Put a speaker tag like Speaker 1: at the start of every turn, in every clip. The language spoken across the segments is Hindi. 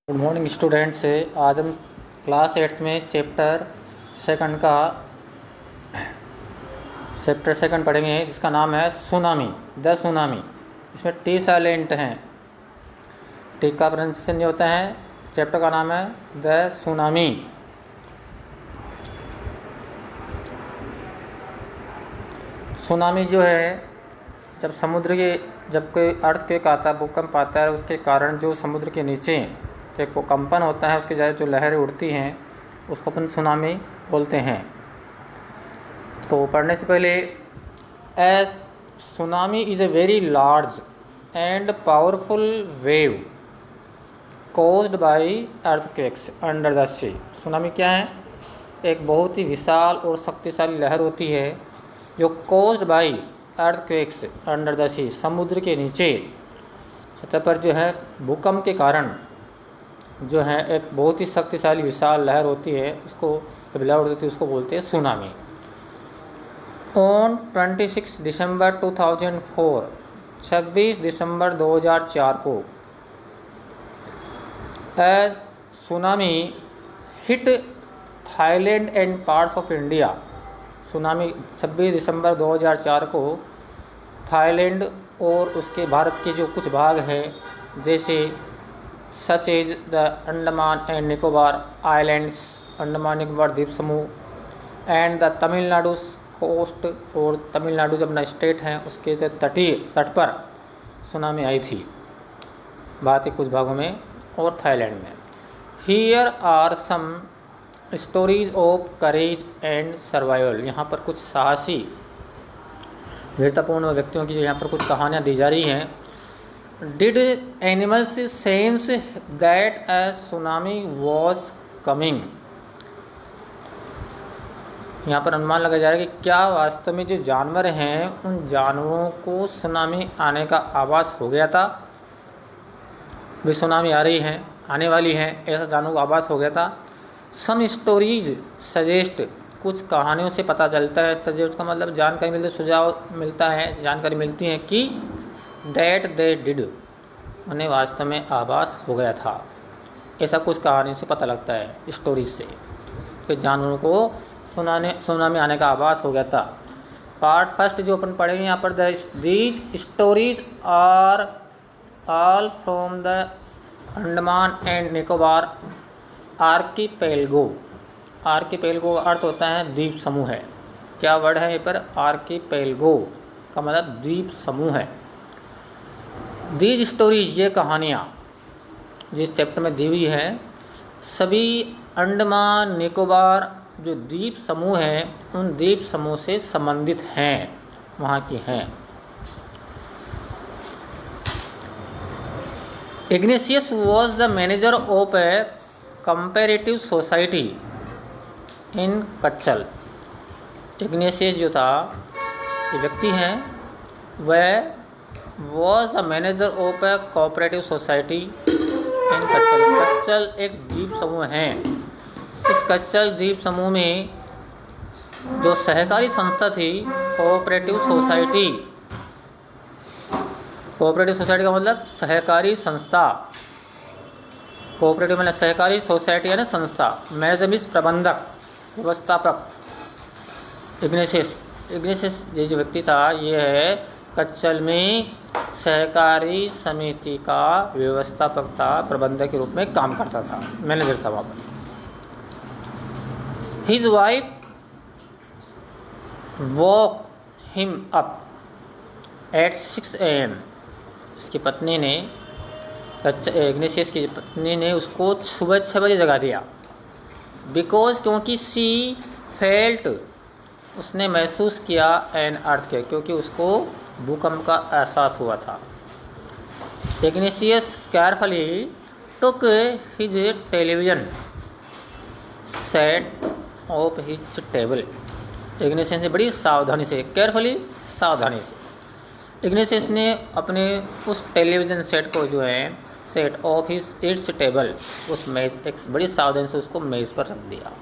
Speaker 1: Good morning students. आज हम क्लास 8 में चैप्टर सेकंड पढ़ेंगे जिसका नाम है सुनामी, द सुनामी। इसमें टी साइलेंट हैं, टी का प्रोनाउंसिएशन नहीं होता है। चैप्टर का नाम है द सुनामी। सुनामी जो है, जब कोई अर्थक्वेक आता है, भूकंप आता है, उसके कारण जो समुद्र के नीचे एक कंपन होता है, उसके जरिए जो लहरें उड़ती हैं उसको अपन सुनामी बोलते हैं। तो पढ़ने से पहले, as tsunami is a very large and powerful wave caused by earthquakes under the sea. Tsunami क्या है? एक बहुत ही विशाल और शक्तिशाली लहर होती है जो caused by earthquakes under the sea, समुद्र के नीचे सतह पर जो है भूकंप के कारण जो है एक बहुत ही शक्तिशाली विशाल लहर होती है, उसको जब लहर होती है उसको बोलते हैं सुनामी। ऑन 26 दिसंबर 2004, 26 दिसंबर 2004 को as tsunami hit Thailand and parts of India. Tsunami 26 दिसंबर 2004 को थाईलैंड और उसके भारत के जो कुछ भाग हैं, जैसे such as the Andaman and Nicobar islands, Andaman Nicobar द्वीप समूह, एंड द तमिलनाडु कोस्ट, और तमिलनाडु जब अपना स्टेट है उसके जो तट पर सुनामी आई थी, भारत के कुछ भागों में और थाईलैंड में। Here are some stories of courage and survival. यहाँ पर कुछ साहसी वीरतापूर्ण व्यक्तियों की यहाँ पर कुछ कहानियाँ दी जा रही हैं। Did animals sense that a tsunami was coming? यहाँ पर अनुमान लगाया जा रहा है कि क्या वास्तव में जो जानवर हैं उन जानवरों को सुनामी आने का आभास हो गया था, भी सुनामी आ रही है, आने वाली है, ऐसा जानवरों को आभास हो गया था। सम स्टोरीज सजेस्ट, कुछ कहानियों से पता चलता है, सजेस्ट का मतलब जानकारी मिलती, सुझाव मिलता है, जानकारी मिलती है कि डैट दे डिड, उन्हें वास्तव में आभास हो गया था। ऐसा कुछ कहानी से पता लगता है, स्टोरीज से, कि जानवरों को सुनामी आने का आभास हो गया था। पार्ट फर्स्ट जो अपन पढ़ेंगे यहाँ पर, these stories are all from the Andaman and Nicobar archipelago. Archipelago का अर्थ होता है द्वीप समूह है। क्या वर्ड है ये पर? आर्कीपेलगो का मतलब द्वीप समूह है। दीज स्टोरीज, ये कहानियाँ जिस चैप्टर में दी हुई है, सभी अंडमान निकोबार जो द्वीप समूह हैं उन द्वीप समूह से संबंधित हैं, वहाँ की हैं। Ignatius was the manager of a comparative society in Katchal. Ignatius जो था, ये व्यक्ति हैं, वह was the manager of a cooperative society in Katchal. Katchal एक द्वीप समूह है। इस कच्चल द्वीप समूह में जो सहकारी संस्था थी, कोऑपरेटिव सोसाइटी, कोऑपरेटिव सोसाइटी का मतलब सहकारी संस्था, कोऑपरेटिव मतलब सहकारी सोसाइटी है ना, संस्था। मैनेजर प्रबंधक, व्यवस्थापक। इग्नेशियस ये जो व्यक्ति था, ये है कच्चल में सहकारी समिति का व्यवस्थापक था, प्रबंधक के रूप में काम करता था, मैनेजर था वहाँ पर। His wife walk him up at 6 AM। उसकी पत्नी ने, इग्नेशियस की पत्नी ने उसको सुबह 6 बजे जगा दिया। बिकॉज, क्योंकि सी फेल्ट, उसने महसूस किया, एन अर्थक्वेक, क्योंकि उसको भूकंप का एहसास हुआ था। Ignatius carefully took his television set of his table. Ignatius ने बड़ी सावधानी से, केयरफुली, सावधानी से, इग्नेशियस ने अपने उस टेलीविज़न सेट को जो है, set of his it's table, उस मेज, एक बड़ी सावधानी से उसको मेज़ पर रख दिया,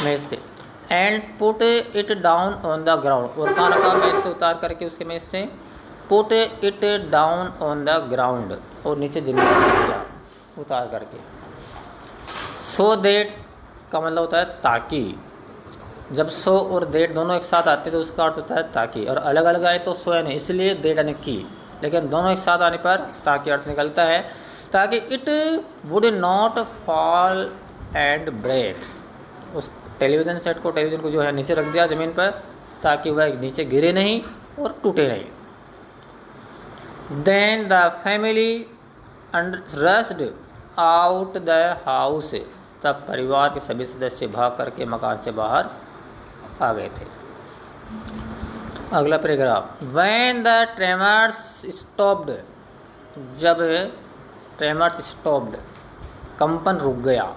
Speaker 1: मेज़ से। And put it down on the ground, और कहाँ रखा? मेज से उतार करके उसके मेज से put it down on the ground, और नीचे जमीन पर रख दिया। उतार करके। सो दैट का मतलब होता है ताकि। जब सो और दैट दोनों एक साथ आते तो उसका अर्थ होता है ताकि, और अलग अलग आए तो सो यानी इसलिए, दैट यानी की, लेकिन दोनों एक साथ आने पर ताकि अर्थ निकलता है, ताकि it would not fall and break. उस टेलीविज़न सेट को, टेलीविज़न को जो है नीचे रख दिया ज़मीन पर, ताकि वह नीचे गिरे नहीं और टूटे नहीं। Then the family rushed out the house. तब परिवार के सभी सदस्य भाग करके मकान से बाहर आ गए थे। अगला paragraph. When the tremors stopped. जब ट्रेमर्स स्टॉप्ड, कंपन रुक गया।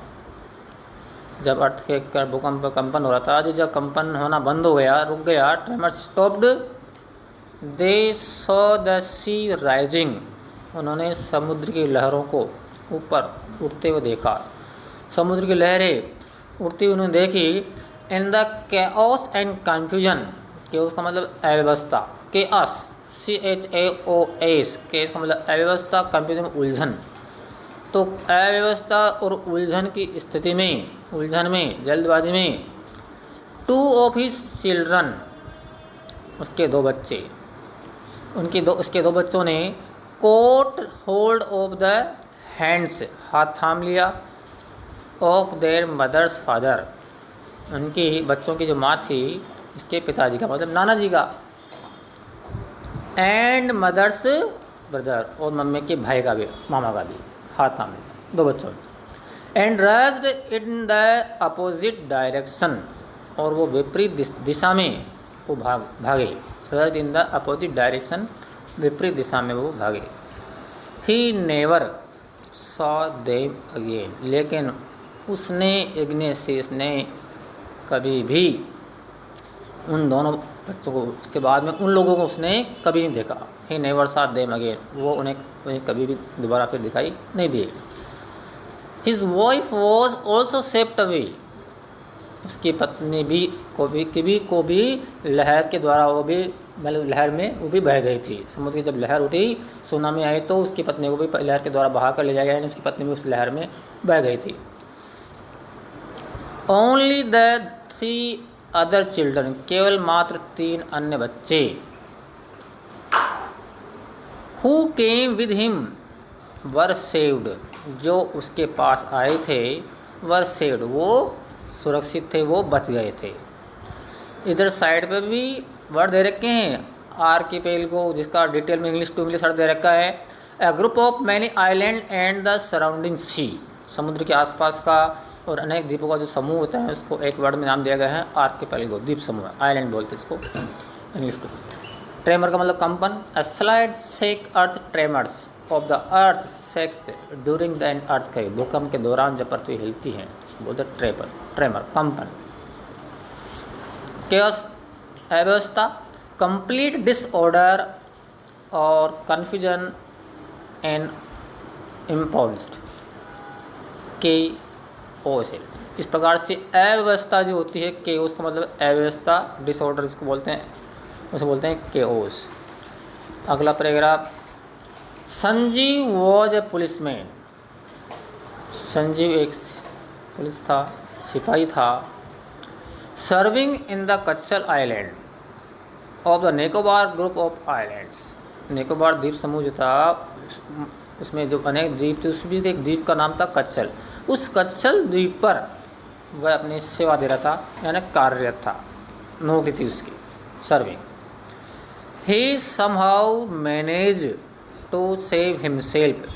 Speaker 1: जब अर्थक्वेक भूकंप कंपन हो रहा था, जब कंपन होना बंद हो गया, रुक गया, tremors stopped, they saw the sea rising. उन्होंने समुद्र की लहरों को ऊपर उठते हुए देखा। समुद्र की लहरें उठती हुई उन्होंने देखी। In the chaos and confusion. Chaos का मतलब अव्यवस्था, केअस CHAOS, केस का मतलब अव्यवस्था, कन्फ्यूजन उलझन। तो अव्यवस्था और उलझन की स्थिति में, उलझन में, जल्दबाजी में, 2 ऑफ हिज चिल्ड्रन, उसके 2 बच्चे, उसके 2 बच्चों ने caught hold of the hands, हाथ थाम लिया, ऑफ देयर मदर्स फादर, उनकी बच्चों की जो माँ थी, इसके पिताजी का मतलब नाना जी का, एंड मदर्स ब्रदर, और मम्मी के भाई का भी, मामा का भी हाथ थाम लिया 2 बच्चों ने। And rushed in the opposite direction, और वो विपरीत दिशा में वो भागे। Rushed in the opposite direction, विपरीत दिशा में वो भागे। He never saw them again, लेकिन उसने, इग्नेशियस ने कभी भी उन दोनों बच्चों को, उसके बाद में उन लोगों को उसने कभी नहीं देखा। He never saw them again, वो उन्हें कभी भी दोबारा फिर दिखाई नहीं दिए। His wife was also swept away, उसकी पत्नी भी को भी लहर के द्वारा, वो भी मतलब लहर में वो भी बह गई थी। समुद्र की जब लहर उठी, सुनामी आई, तो उसकी पत्नी को भी लहर के द्वारा बहा कर ले जाया गया, यानी उसकी पत्नी भी उस लहर में बह गई थी। ओनली द 3 अदर चिल्ड्रन, केवल मात्र 3 अन्य बच्चे, who came with him were saved, जो उसके पास आए थे, वर सेव्ड, वो सुरक्षित थे, वो बच गए थे। इधर साइड पे भी वर्ड दे रखे हैं, आर्किपेलगो, जिसका डिटेल में इंग्लिश टू इंग्लिश अर्थ दे रखा है। A group of many island and the surrounding sea, समुद्र के आसपास का और अनेक द्वीपों का जो समूह होता है, उसको एक वर्ड में नाम दिया गया है आर्किपेलगो, द्वीप समूह, आइलैंड बोलते इसको इंग्लिश टू। ट्रेमर का मतलब कंपन। अ slide shake earth tremors of the earth shakes during the earthquake, भूकंप के दौरान जब पृथ्वी हिलती है बोलते ट्रेमर, कंपन। केओस अव्यवस्था, कंप्लीट डिसऑर्डर और कन्फ्यूजन एंड इम्पल्स्ड, केओस। इस प्रकार से अव्यवस्था जो होती है, केओस का मतलब अव्यवस्था, डिसऑर्डर इसको बोलते हैं, उसे बोलते हैं केओस। अगला paragraph. Sanjeev was a policeman, Sanjeev एक पुलिस था, सिपाही था। Serving in the Katchal island of the Nicobar group of islands, Nicobar द्वीप समूह जो था, उसमें जो अनेक द्वीप थे, उसमें एक द्वीप का नाम था कच्छल। उस कच्छल द्वीप पर वह अपनी सेवा दे रहा था, यानी कार्यरत था, नौकरी थी उसकी, serving. He somehow manage to save himself,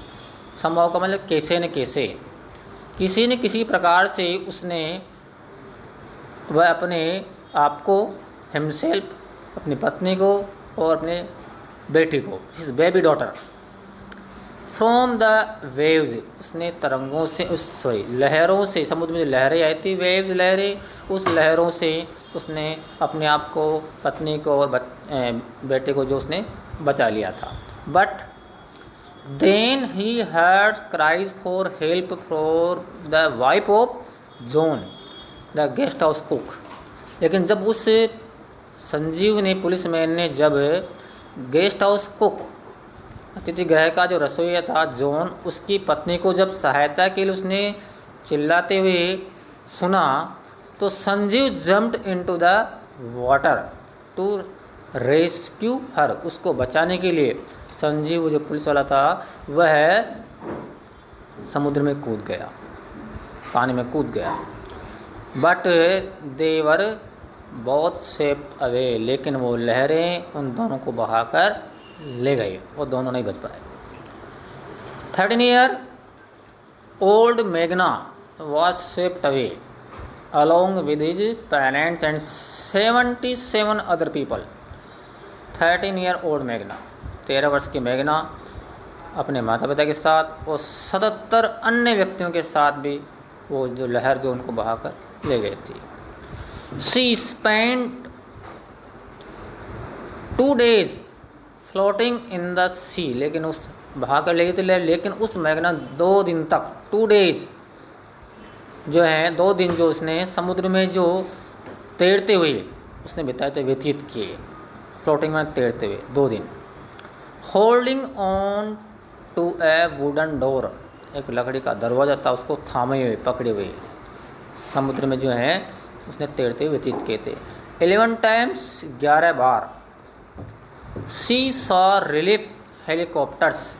Speaker 1: somehow का मतलब कैसे न कैसे, किसी न किसी प्रकार से उसने, वह अपने आप को, हिमसेल्फ, अपनी पत्नी को और अपने बेटी को, his baby daughter, from the waves, उसने तरंगों से, लहरों से, समुद्र में जो लहरें आई थी, वेव्स लहरें, उस लहरों से उसने अपने आप को, पत्नी को और बेटे को जो उसने बचा लिया था। But then he heard cries for help for the wife of John the guest house cook, लेकिन जब उस संजीव ने, पुलिसमैन ने, जब गेस्ट हाउस कुक अतिथि गृह का जो रसोइया था जॉन, उसकी पत्नी को जब सहायता के लिए उसने चिल्लाते हुए सुना तो Sanjeev jumped into the water to rescue her. उसको बचाने के लिए संजीव जो पुलिस वाला था वह समुद्र में कूद गया, पानी में कूद गया। बट देवर बहुत सेफ अवे, लेकिन वो लहरें उन दोनों को बहाकर ले गई, वो दोनों नहीं बच पाए। 13 ईयर ओल्ड मेघना was swept away along with his parents and 77 other people। 13 year old मेघना, 13 वर्ष की मेघना अपने माता पिता के साथ और 77 अन्य व्यक्तियों के साथ भी वो जो लहर जो उनको बहाकर ले गई थी। She spent 2 days floating in the sea, लेकिन उस बहाकर ले गई थी, लेकिन उस मेघना 2 दिन तक 2 days जो है 2 दिन जो उसने समुद्र में जो तैरते हुए उसने बिताए थे, व्यतीत किए, फ्लोटिंग में तैरते हुए 2 दिन। Holding on to a wooden door, एक लकड़ी का दरवाज़ा था उसको थामे हुए पकड़े हुए समुद्र में जो है उसने तैरते हुए व्यतीत किए थे। 11 times 11 बार। सी सॉ रिलीफ हेलीकॉप्टर्स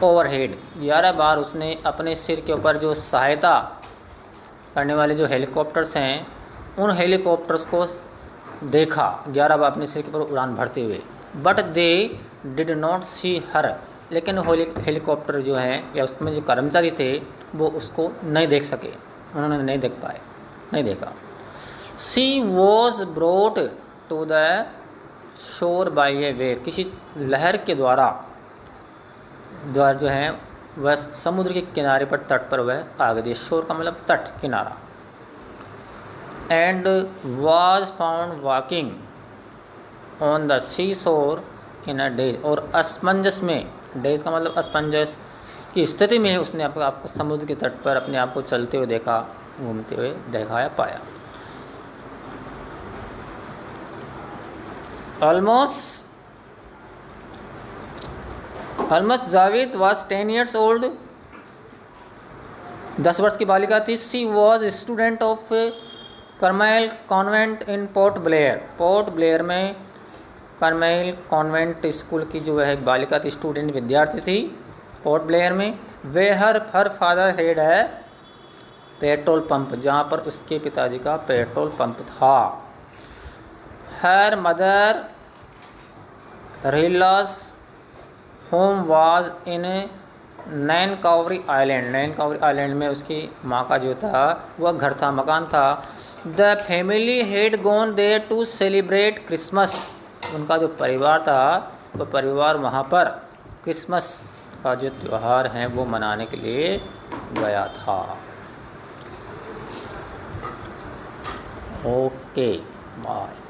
Speaker 1: ओवरहेड, 11 बार उसने अपने सिर के ऊपर जो सहायता करने वाले जो हेलीकॉप्टर्स हैं उन हेलीकॉप्टर्स को देखा, 11 बार अपने सिर के ऊपर उड़ान भरते हुए। बट दे डिड नॉट सी हर, लेकिन हेलीकॉप्टर जो हैं या उसमें जो कर्मचारी थे वो उसको नहीं देख सके, उन्होंने नहीं देख पाए, नहीं देखा। She was brought to the shore by a wave, किसी लहर के द्वारा जो है वह समुद्र के किनारे पर, तट पर वह आ गई। शोर का मतलब तट, किनारा। And was found walking on the sea shore in a days, और असमंजस में, डेज का मतलब असमंजस की स्थिति में उसने आपको समुद्र के तट पर अपने आप को चलते हुए देखा, घूमते हुए देखा या पाया। Almost Javed was 10 years old, 10 वर्ष की बालिका थी। She was student of Carmel convent in Port Blair, Port Blair में कर्माइल कॉन्वेंट स्कूल की जो है बालिका थी, स्टूडेंट विद्यार्थी थी पोर्ट ब्लेयर में। वे हर फादर हेड है पेट्रोल पंप, जहाँ पर उसके पिताजी का पेट्रोल पंप था। Her mother relatives home was in Nancowry island, Nancowry island में उसकी माँ का जो था वह घर था, मकान था। The family had gone there to celebrate Christmas, उनका जो परिवार था वह परिवार वहाँ पर क्रिसमस का जो त्यौहार है वो मनाने के लिए गया था। Okay bye.